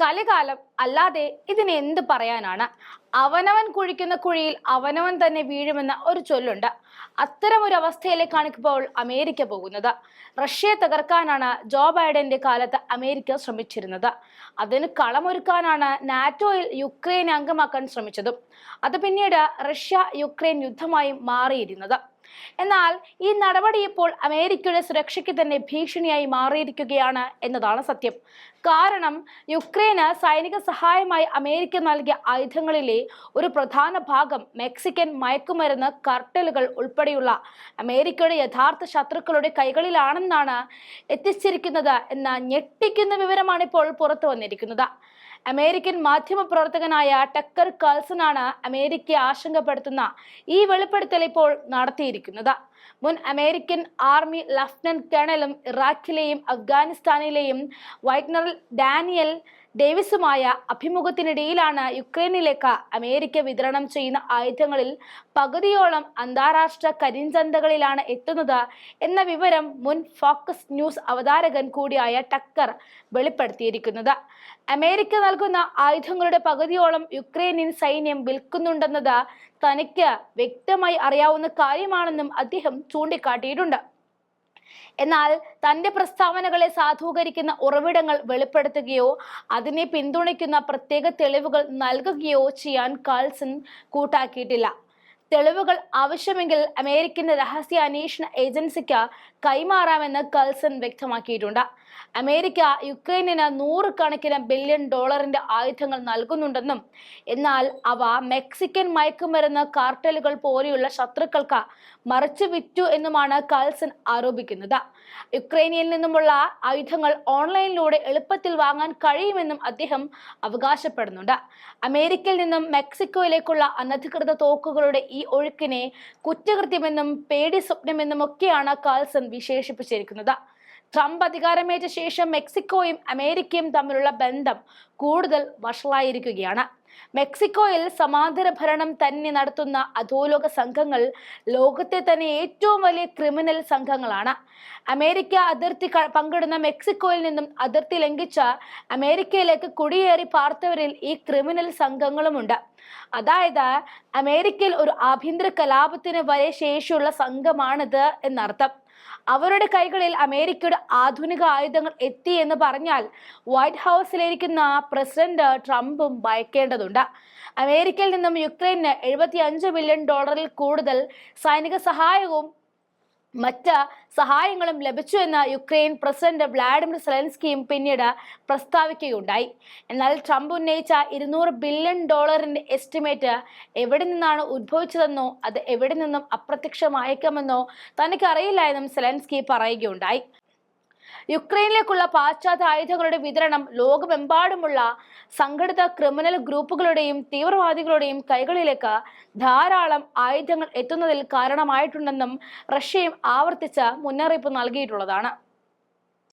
കലികാലം അല്ലാതെ ഇതിന് എന്ത് പറയാനാണ്? അവനവൻ കുഴിക്കുന്ന കുഴിയിൽ അവനവൻ തന്നെ വീഴുമെന്ന ഒരു ചൊല്ലുണ്ട്. അത്തരമൊരു അവസ്ഥയിലേക്കാണ് ഇപ്പോൾ അമേരിക്ക പോകുന്നത്. റഷ്യയെ തകർക്കാനാണ് ജോ ബൈഡന്റെ കാലത്ത് അമേരിക്ക ശ്രമിച്ചിരുന്നത്. അതിന് കളമൊരുക്കാനാണ് നാറ്റോയിൽ യുക്രൈനെ അംഗമാക്കാൻ ശ്രമിച്ചതും. അത് പിന്നീട് റഷ്യ യുക്രൈൻ യുദ്ധമായി മാറിയിരുന്നത്. എന്നാൽ ഈ നടപടി ഇപ്പോൾ അമേരിക്കയുടെ സുരക്ഷയ്ക്ക് തന്നെ ഭീഷണിയായി മാറിയിരിക്കുകയാണ് എന്നതാണ് സത്യം. കാരണം യുക്രൈന് സൈനിക സഹായമായി അമേരിക്ക നൽകിയ ആയുധങ്ങളിലെ ഒരു പ്രധാന ഭാഗം മെക്സിക്കൻ മയക്കുമരുന്ന് കർട്ടലുകൾ ഉൾപ്പെടെയുള്ള അമേരിക്കയുടെ യഥാർത്ഥ ശത്രുക്കളുടെ കൈകളിലാണെന്നാണ് എത്തിച്ചിരിക്കുന്നത് എന്ന ഞെട്ടിക്കുന്ന വിവരമാണ് ഇപ്പോൾ പുറത്തു വന്നിരിക്കുന്നത്. അമേരിക്കൻ മാധ്യമ പ്രവർത്തകനായ ടക്കർ കാൾസനാണ് അമേരിക്കയെ ആശങ്കപ്പെടുത്തുന്ന ഈ വെളിപ്പെടുത്തൽ ഇപ്പോൾ നടത്തിയിരിക്കുന്നത്. മുൻ അമേരിക്കൻ ആർമി ലഫ്റ്റനന്റ് കേണലും ഇറാഖിലെയും അഫ്ഗാനിസ്ഥാനിലെയും വൈറ്റ്നറിൽ ഡാനിയൽ ഡേവിസുമായ അഭിമുഖത്തിനിടയിലാണ് യുക്രൈനിലേക്ക് അമേരിക്ക വിതരണം ചെയ്യുന്ന ആയുധങ്ങളിൽ പകുതിയോളം അന്താരാഷ്ട്ര കരിഞ്ചന്തകളിലാണ് എത്തുന്നത് എന്ന വിവരം മുൻ ഫോക്കസ് ന്യൂസ് അവതാരകൻ കൂടിയായ ടക്കർ വെളിപ്പെടുത്തിയിരിക്കുന്നത്. അമേരിക്ക നൽകുന്ന ആയുധങ്ങളുടെ പകുതിയോളം യുക്രൈനിയൻ സൈന്യം വിൽക്കുന്നുണ്ടെന്നത് തനിക്ക് വ്യക്തമായി അറിയാവുന്ന കാര്യമാണെന്നും അദ്ദേഹം ചൂണ്ടിക്കാട്ടിയിട്ടുണ്ട്. എന്നാൽ തന്റെ പ്രസ്താവനകളെ സാധൂകരിക്കുന്ന ഉറവിടങ്ങൾ വെളിപ്പെടുത്തുകയോ അതിനെ പിന്തുണയ്ക്കുന്ന പ്രത്യേക തെളിവുകൾ നൽകുകയോ ചെയ്യാൻ കാൾസൺ കൂട്ടാക്കിയിട്ടില്ല. തെളിവുകൾ ആവശ്യമെങ്കിൽ അമേരിക്കൻ രഹസ്യ അന്വേഷണ ഏജൻസിക്ക് കൈമാറാമെന്ന് കാൾസൺ വ്യക്തമാക്കിയിട്ടുണ്ട്. അമേരിക്ക യുക്രൈനിന് 100 കണക്കിന് ബില്യൺ ഡോളറിന്റെ ആയുധങ്ങൾ നൽകുന്നുണ്ടെന്നും എന്നാൽ അവ മെക്സിക്കൻ മയക്കുമരുന്ന് കാർട്ടലുകൾ പോലെയുള്ള ശത്രുക്കൾക്ക് മറിച്ചു വിറ്റു എന്നുമാണ് കാൾസൺ ആരോപിക്കുന്നത്. യുക്രൈനിൽ നിന്നുമുള്ള ആയുധങ്ങൾ ഓൺലൈനിലൂടെ എളുപ്പത്തിൽ വാങ്ങാൻ കഴിയുമെന്നും അദ്ദേഹം അവകാശപ്പെടുന്നുണ്ട്. അമേരിക്കയിൽ നിന്നും മെക്സിക്കോയിലേക്കുള്ള അനധികൃത തോക്കുകളുടെ ഈ ഒഴുക്കിനെ കുറ്റകൃത്യമെന്നും പേടി സ്വപ്നമെന്നും ഒക്കെയാണ് കാൾസൺ വിശേഷിപ്പിച്ചിരിക്കുന്നത്. ട്രംപ് അധികാരമേറ്റ ശേഷം മെക്സിക്കോയും അമേരിക്കയും തമ്മിലുള്ള ബന്ധം കൂടുതൽ വഷളായിരിക്കുകയാണ്. മെക്സിക്കോയിൽ സമാന്തര ഭരണം തന്നെ നടത്തുന്ന അധോലോക സംഘങ്ങൾ ലോകത്തെ തന്നെ ഏറ്റവും വലിയ ക്രിമിനൽ സംഘങ്ങളാണ്. അമേരിക്ക അതിർത്തി പങ്കിടുന്ന മെക്സിക്കോയിൽ നിന്നും അതിർത്തി ലംഘിച്ച അമേരിക്കയിലേക്ക് കുടിയേറി പാർത്തവരിൽ ഈ ക്രിമിനൽ സംഘങ്ങളുമുണ്ട്. അതായത് അമേരിക്കയിൽ ഒരു ആഭ്യന്തര കലാപത്തിന് വരെ ശേഷിയുള്ള സംഘമാണിത് എന്നർത്ഥം. അവരുടെ കൈകളിൽ അമേരിക്കയുടെ ആധുനിക ആയുധങ്ങൾ എത്തി എന്ന് പറഞ്ഞാൽ വൈറ്റ് ഹൗസിലിരിക്കുന്ന പ്രസിഡന്റ് ട്രംപും ഭയക്കേണ്ടതുണ്ട്. അമേരിക്കയിൽ നിന്നും യുക്രൈന് 75 ബില്യൺ ഡോളറിൽ കൂടുതൽ സൈനിക സഹായവും മറ്റ് സഹായങ്ങളും ലഭിച്ചു എന്ന് യുക്രൈൻ പ്രസിഡന്റ് വ്ളാഡിമിർ സെലൻസ്കിയും പിന്നീട് പ്രസ്താവിക്കുകയുണ്ടായി. എന്നാൽ ട്രംപ് ഉന്നയിച്ച 200 ബില്യൺ ഡോളറിന്റെ എസ്റ്റിമേറ്റ് എവിടെ നിന്നാണ് ഉദ്ഭവിച്ചതെന്നോ അത് എവിടെ നിന്നും അപ്രത്യക്ഷമായേക്കാമെന്നോ തനിക്കറിയില്ല എന്നും സെലൻസ്കി പറയുകയുണ്ടായി. യുക്രൈനിലേക്കുള്ള പാശ്ചാത്യ ആയുധങ്ങളുടെ വിതരണം ലോകമെമ്പാടുമുള്ള സംഘടിത ക്രിമിനൽ ഗ്രൂപ്പുകളുടെയും തീവ്രവാദികളുടെയും കൈകളിലേക്ക് ധാരാളം ആയുധങ്ങൾ എത്തുന്നതിൽ കാരണമായിട്ടുണ്ടെന്നും റഷ്യയും ആവർത്തിച്ച് മുന്നറിയിപ്പ് നൽകിയിട്ടുള്ളതാണ്.